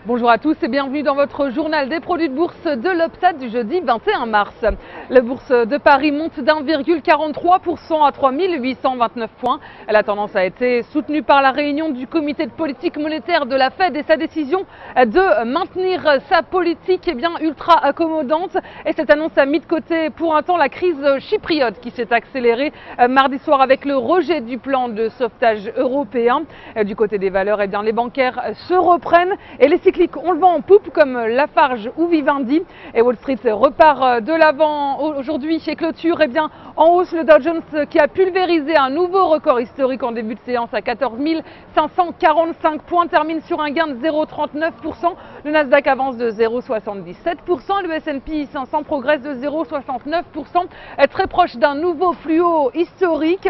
Bonjour à tous et bienvenue dans votre journal des produits de bourse de l'Obstat du jeudi 21 mars. La bourse de Paris monte d'1,43% à 3829 points. La tendance a été soutenue par la réunion du comité de politique monétaire de la Fed et sa décision de maintenir sa politique ultra accommodante. Et cette annonce a mis de côté pour un temps la crise chypriote qui s'est accélérée mardi soir avec le rejet du plan de sauvetage européen. Du côté des valeurs, les bancaires se reprennent et les cycliques on le vend en poupe comme Lafarge ou Vivendi. Et Wall Street repart de l'avant aujourd'hui chez clôture en hausse le Dow Jones qui a pulvérisé un nouveau record historique en début de séance à 14 545 points, termine sur un gain de 0,39%. Le Nasdaq avance de 0,77%, le S&P 500 progresse de 0,69%, très proche d'un nouveau plus haut historique.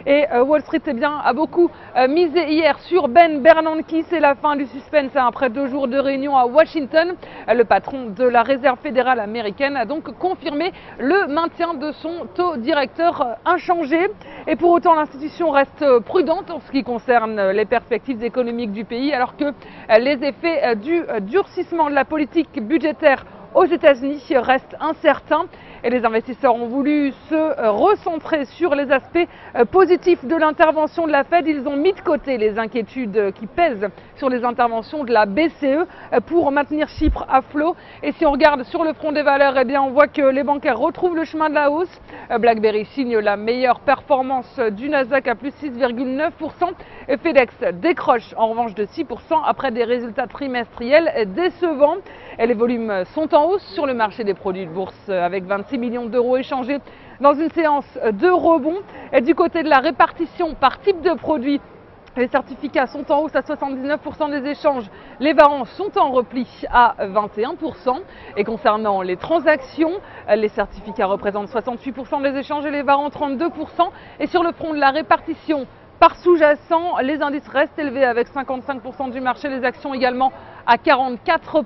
Et Wall Street a beaucoup misé hier sur Ben Bernanke. C'est la fin du suspense après 2 jours de réunion à Washington. Le patron de la Réserve fédérale américaine a donc confirmé le maintien de son taux directeur inchangé. Et pour autant, l'institution reste prudente en ce qui concerne les perspectives économiques du pays, alors que les effets du durcissement de la politique budgétaire aux États-Unis restent incertains. Et les investisseurs ont voulu se recentrer sur les aspects positifs de l'intervention de la Fed. Ils ont mis de côté les inquiétudes qui pèsent sur les interventions de la BCE pour maintenir Chypre à flot. Et si on regarde sur le front des valeurs, on voit que les bancaires retrouvent le chemin de la hausse. BlackBerry signe la meilleure performance du Nasdaq à plus 6,9%. Et FedEx décroche en revanche de 6% après des résultats trimestriels décevants. Et les volumes sont en hausse sur le marché des produits de bourse avec 26 millions d'euros échangés dans une séance de rebond. Et du côté de la répartition par type de produit, les certificats sont en hausse à 79% des échanges, les varants sont en repli à 21%. Et concernant les transactions, les certificats représentent 68% des échanges et les varants 32%. Et sur le front de la répartition par sous-jacent, les indices restent élevés avec 55% du marché, les actions également à 44%.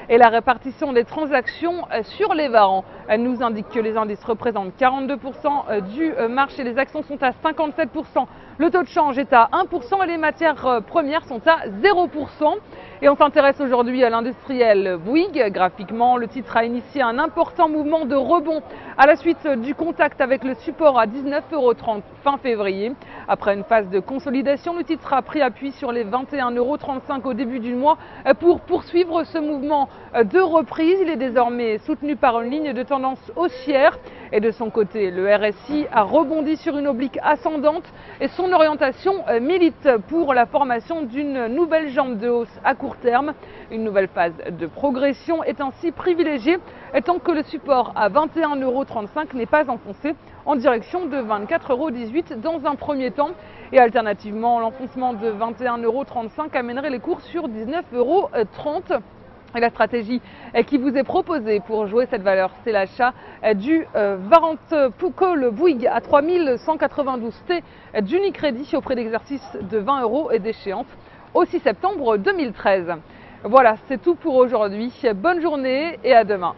Et la répartition des transactions sur les varants nous indique que les indices représentent 42% du marché, les actions sont à 57%, le taux de change est à 1% et les matières premières sont à 0%. Et on s'intéresse aujourd'hui à l'industriel Bouygues. Graphiquement, le titre a initié un important mouvement de rebond à la suite du contact avec le support à 19,30 € fin février. Après une phase de consolidation, le titre a pris appui sur les 21,35 € au début du mois pour poursuivre ce mouvement de reprise. Il est désormais soutenu par une ligne de tendance haussière. Et de son côté, le RSI a rebondi sur une oblique ascendante et son orientation milite pour la formation d'une nouvelle jambe de hausse à court terme. Une nouvelle phase de progression est ainsi privilégiée tant que le support à 21,35 € n'est pas enfoncé en direction de 24,18 € dans un premier temps. Et alternativement, l'enfoncement de 21,35 € amènerait les cours sur 19,30 €. Et la stratégie qui vous est proposée pour jouer cette valeur, c'est l'achat du Warrant Call Bouygues à 3192 T d'Unicredit au prix d'exercice de 20 € et d'échéance au 6 septembre 2013. Voilà, c'est tout pour aujourd'hui. Bonne journée et à demain.